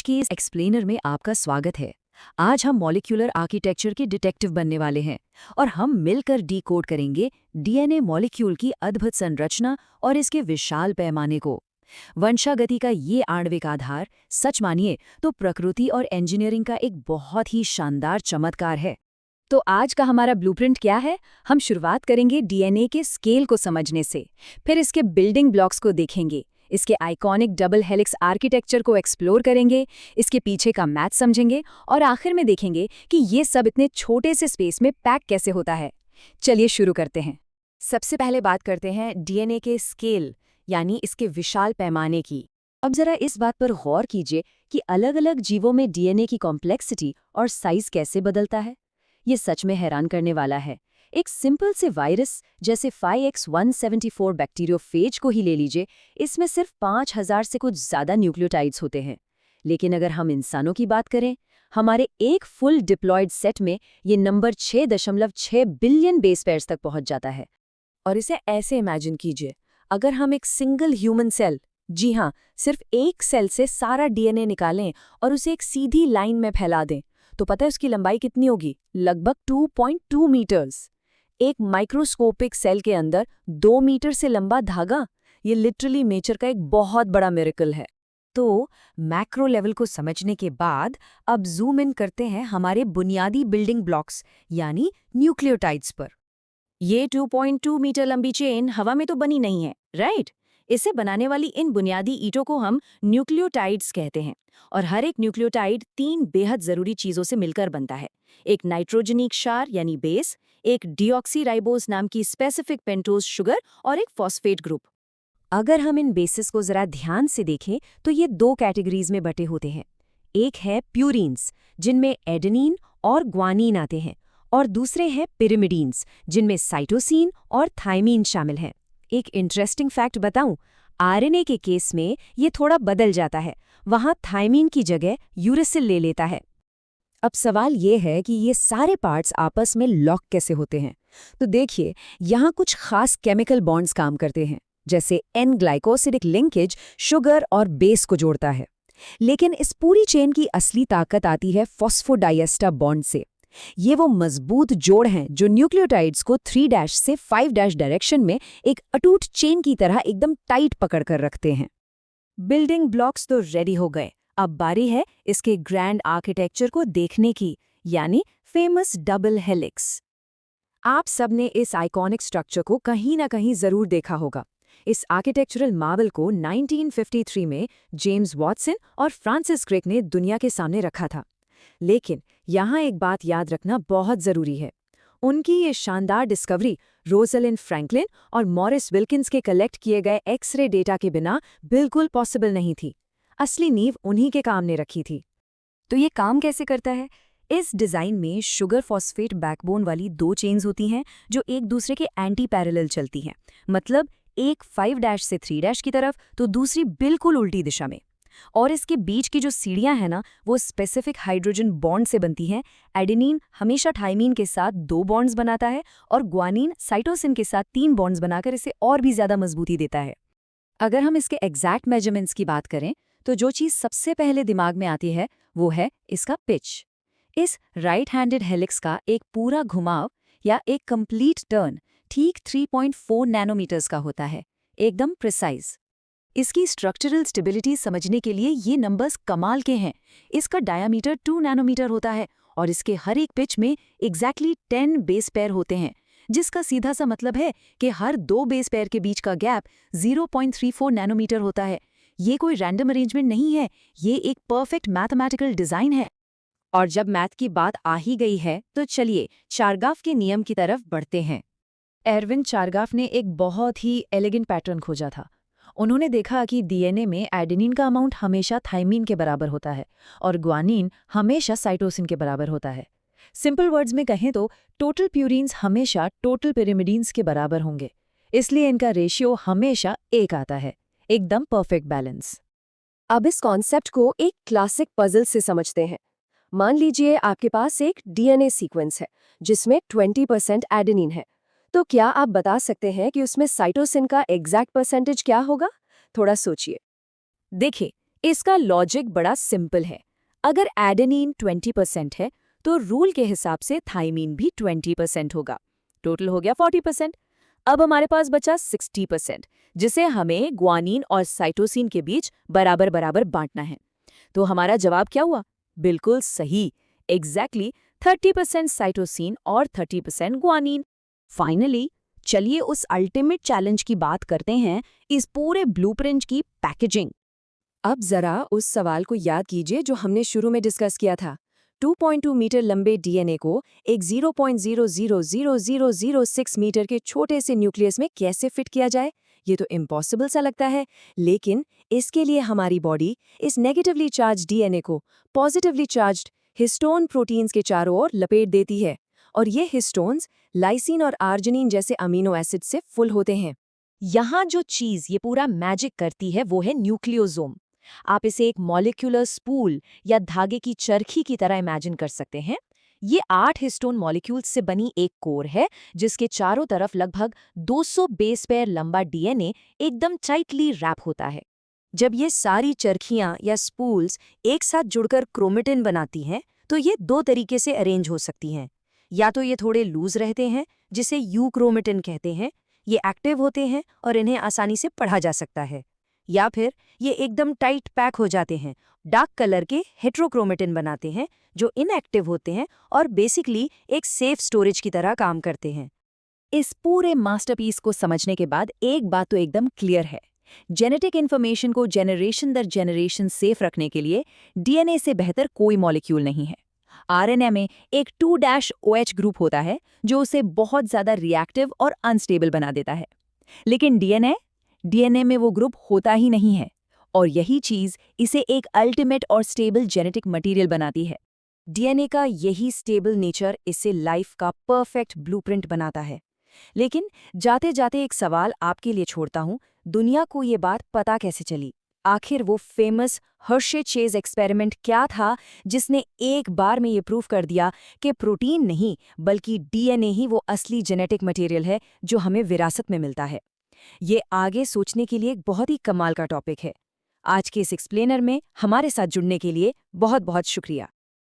आज की इस एक्सप्लेनर में आपका स्वागत है। आज हम मॉलिक्यूलर आर्किटेक्चर के डिटेक्टिव बनने वाले हैं और हम मिलकर डीकोड करेंगे डीएनए मॉलिक्यूल की अद्भुत संरचना और इसके विशाल पैमाने को। वंशागति का ये आणविक आधार सच मानिए तो प्रकृति और इंजीनियरिंग का एक बहुत ही शानदार चमत्कार है। तो आज का हमारा ब्लूप्रिंट क्या है? हम शुरुआत करेंगे डीएनए के स्केल को समझने से, फिर इसके बिल्डिंग ब्लॉक्स को देखेंगे, इसके आइकॉनिक डबल हेलिक्स आर्किटेक्चर को एक्सप्लोर करेंगे, इसके पीछे का मैथ समझेंगे और आखिर में देखेंगे कि ये सब इतने छोटे से स्पेस में पैक कैसे होता है। चलिए शुरू करते हैं। सबसे पहले बात करते हैं डीएनए के स्केल यानी इसके विशाल पैमाने की। अब जरा इस बात पर गौर कीजिए कि अलग-अलग जीवों में डीएनए की कॉम्प्लेक्सिटी और साइज कैसे बदलता है। ये सच में हैरान करने वाला है। एक सिंपल से वायरस जैसे 5X174 बैक्टीरियोफेज को ही ले लीजिए, इसमें सिर्फ 5000 से कुछ ज़्यादा न्यूक्लियोटाइड्स होते हैं। लेकिन अगर हम इंसानों की बात करें, हमारे एक फुल डिप्लॉयड सेट में ये नंबर 6.6 बिलियन बेस पेयर्स तक पहुंच जाता है। और इसे ऐसे इमेजिन कीजिए, अगर हम एक सिंगल ह्यूमन सेल, जी हाँ, सिर्फ एक सेल से सारा डीएनए निकालें और उसे एक सीधी लाइन में फैला दें, तो पता है उसकी लंबाई कितनी होगी? लगभग 2.2 मीटर्स। एक माइक्रोस्कोपिक सेल के अंदर 2 मीटर से लंबा धागा, ये लिटरली नेचर का एक बहुत बड़ा मिरेकल है। तो मैक्रो लेवल को समझने के बाद अब जूम इन करते हैं हमारे बुनियादी बिल्डिंग ब्लॉक्स यानी न्यूक्लियोटाइड्स पर। ये 2.2 मीटर लंबी चेन हवा में तो बनी नहीं है, राइट? इसे बनाने वाली इन बुनियादी ईंटों को हम न्यूक्लियोटाइड्स कहते हैं और हर एक न्यूक्लियोटाइड 3 बेहद जरूरी चीजों से मिलकर बनता है। एक नाइट्रोजनिक क्षार यानी बेस, एक डीऑक्सीराइबोज नाम की स्पेसिफिक पेंटोज शुगर और एक फॉस्फेट ग्रुप। अगर हम इन बेसिस को जरा ध्यान से देखें तो ये 2 कैटेगरीज में बटे होते हैं। एक है प्यूरीन्स, जिनमें एडेनिन और ग्वानिन आते हैं, और दूसरे हैं पिरिमिडीन्स, जिनमें साइटोसिन और थाइमीन शामिल हैं। एक इंटरेस्टिंग फैक्ट बताऊं, आरएनए के केस में ये थोड़ा बदल जाता है, वहां थाइमीन की जगह यूरेसिल ले लेता है। अब सवाल ये है कि ये सारे पार्ट्स आपस में लॉक कैसे होते हैं? तो देखिए, यहाँ कुछ खास केमिकल बॉन्ड्स काम करते हैं, जैसे एन ग्लाइकोसिडिक लिंकेज शुगर और बेस को जोड़ता है। लेकिन इस पूरी चेन की असली ताकत आती है फॉस्फोडाइएस्टर बॉन्ड से। ये वो मजबूत जोड़ हैं जो न्यूक्लियोटाइड्स को 3' से 5' डायरेक्शन में एक अटूट चेन की तरह एकदम टाइट पकड़ कर रखते हैं। बिल्डिंग ब्लॉक्स तो रेडी हो गए, अब बारी है इसके ग्रैंड आर्किटेक्चर को देखने की, यानी फेमस डबल हेलिक्स। आप सबने इस आइकॉनिक स्ट्रक्चर को कहीं ना कहीं जरूर देखा होगा। इस आर्किटेक्चरल मार्वल को 1953 में जेम्स वॉटसन और फ्रांसिस क्रिक ने दुनिया के सामने रखा था। लेकिन यहाँ एक बात याद रखना बहुत जरूरी है। उनकी ये शानदार डिस्कवरी रोजलिंड फ्रैंकलिन और मॉरिस विल्किंस के कलेक्ट किए गए एक्सरे डेटा के बिना बिल्कुल पॉसिबल नहीं थी। असली नींव उन्हीं के काम ने रखी थी। तो ये काम कैसे करता है? इस डिज़ाइन में शुगर फॉस्फेट बैकबोन वाली 2 चेन्स होती हैं जो एक दूसरे के एंटी पैरेलल चलती हैं। मतलब एक 5' से 3' की तरफ तो दूसरी बिल्कुल उल्टी दिशा में। और इसके बीच की जो सीढ़ियां हैं ना, वो स्पेसिफिक हाइड्रोजन बॉन्ड से बनती हैं। एडेनिन हमेशा थाइमीन के साथ 2 बॉन्ड्स बनाता है और ग्वानिन साइटोसिन के साथ 3 बॉन्ड्स बनाकर इसे और भी ज्यादा मजबूती देता है। अगर हम इसके एग्जैक्ट मेजरमेंट्स की बात करें तो जो चीज़ सबसे पहले दिमाग में आती है वो है इसका पिच। इस राइट हैंडेड हेलिक्स का एक पूरा घुमाव या एक कंप्लीट टर्न ठीक 3.4 नैनोमीटर्स का होता है, एकदम प्रिसाइज। इसकी स्ट्रक्चरल स्टेबिलिटी समझने के लिए ये नंबर्स कमाल के हैं। इसका डायामीटर 2 नैनोमीटर होता है और इसके हर एक पिच में एग्जैक्टली 10 बेस पेयर होते हैं, जिसका सीधा सा मतलब है कि हर 2 बेस पेयर के बीच का गैप 0.34 नैनोमीटर होता है। ये कोई रैंडम अरेंजमेंट नहीं है, ये एक परफेक्ट मैथमेटिकल डिज़ाइन है। और जब मैथ की बात आ ही गई है तो चलिए चारगाफ के नियम की तरफ बढ़ते हैं। एरविन चारगाफ ने एक बहुत ही एलिगेंट पैटर्न खोजा था। उन्होंने देखा कि डीएनए में एडेनिन का अमाउंट हमेशा थाइमीन के बराबर होता है और ग्वानिन हमेशा साइटोसिन के बराबर होता है। सिंपल वर्ड्स में कहें तो टोटल प्यूरीन्स हमेशा टोटल पिरिमिडीन्स के बराबर होंगे, इसलिए इनका रेशियो हमेशा 1 आता है, एकदम परफेक्ट बैलेंस। अब इस कॉन्सेप्ट को एक क्लासिक पजल से समझते हैं। मान लीजिए आपके पास एक डीएनए सीक्वेंस है जिसमें 20% एडेनिन है, तो क्या आप बता सकते हैं कि उसमें साइटोसिन का एग्जैक्ट परसेंटेज क्या होगा? थोड़ा सोचिए। देखिए, इसका लॉजिक बड़ा सिंपल है। अगर एडेनिन 20% है तो रूल के हिसाब से थाइमीन भी 20% होगा। टोटल हो गया 40%। अब हमारे पास बचा 60%, जिसे हमें ग्वानिन और साइटोसिन के बीच बराबर बराबर बांटना है। तो हमारा जवाब क्या हुआ? बिल्कुल सही, एग्जैक्टली 30% साइटोसिन और 30% ग्वानिन। फाइनली, चलिए उस अल्टीमेट चैलेंज की बात करते हैं, इस पूरे ब्लूप्रिंट की पैकेजिंग। अब जरा उस सवाल को याद कीजिए जो हमने शुरू में डिस्कस किया था। 2.2 मीटर लंबे डीएनए को एक 0.000006 मीटर के छोटे से न्यूक्लियस में कैसे फिट किया जाए? ये तो इम्पॉसिबल सा लगता है, लेकिन इसके लिए हमारी बॉडी इस नेगेटिवली चार्ज डीएनए को पॉजिटिवली चार्ज्ड हिस्टोन प्रोटीन्स के चारों ओर लपेट देती है, और ये हिस्टोन्स लाइसिन और आर्जिनिन जैसे अमीनो एसिड से फुल होते हैं। यहाँ जो चीज़ ये पूरा मैजिक करती है वो है न्यूक्लियोसोम। आप इसे एक मॉलिक्यूलर स्पूल या धागे की चरखी की तरह इमेजिन कर सकते हैं। ये 8 हिस्टोन मॉलिक्यूल्स से बनी एक कोर है, जिसके चारों तरफ लगभग 200 बेस पेयर लंबा डीएनए एकदम टाइटली रैप होता है। जब ये सारी चरखियां या स्पूल्स एक साथ जुड़कर क्रोमेटिन बनाती हैं, तो ये दो तरीके से अरेंज हो सकती हैं। या तो ये थोड़े लूज रहते हैं, जिसे यूक्रोमेटिन कहते हैं, ये एक्टिव होते हैं और इन्हें आसानी से पढ़ा जा सकता है। या फिर ये एकदम टाइट पैक हो जाते हैं, डार्क कलर के हेट्रोक्रोमेटिन बनाते हैं, जो इनएक्टिव होते हैं और बेसिकली एक सेफ स्टोरेज की तरह काम करते हैं। इस पूरे मास्टरपीस को समझने के बाद एक बात तो एकदम क्लियर है, जेनेटिक इन्फॉर्मेशन को जेनरेशन दर जेनरेशन सेफ रखने के लिए डीएनए से बेहतर कोई मॉलिक्यूल नहीं है। आरएनए में एक 2-OH ग्रुप होता है जो उसे बहुत ज़्यादा रिएक्टिव और अनस्टेबल बना देता है, लेकिन डीएनए में वो ग्रुप होता ही नहीं है, और यही चीज़ इसे एक अल्टीमेट और स्टेबल जेनेटिक मटेरियल बनाती है। डीएनए का यही स्टेबल नेचर इसे लाइफ का परफेक्ट ब्लूप्रिंट बनाता है। लेकिन जाते जाते एक सवाल आपके लिए छोड़ता हूँ, दुनिया को ये बात पता कैसे चली? आखिर वो फेमस हर्शे-चेज एक्सपेरिमेंट क्या था जिसने एक बार में ये प्रूव कर दिया कि प्रोटीन नहीं बल्कि डीएनए ही वो असली जेनेटिक मटेरियल है जो हमें विरासत में मिलता है? ये आगे सोचने के लिए एक बहुत ही कमाल का टॉपिक है। आज के इस एक्सप्लेनर में हमारे साथ जुड़ने के लिए बहुत बहुत शुक्रिया।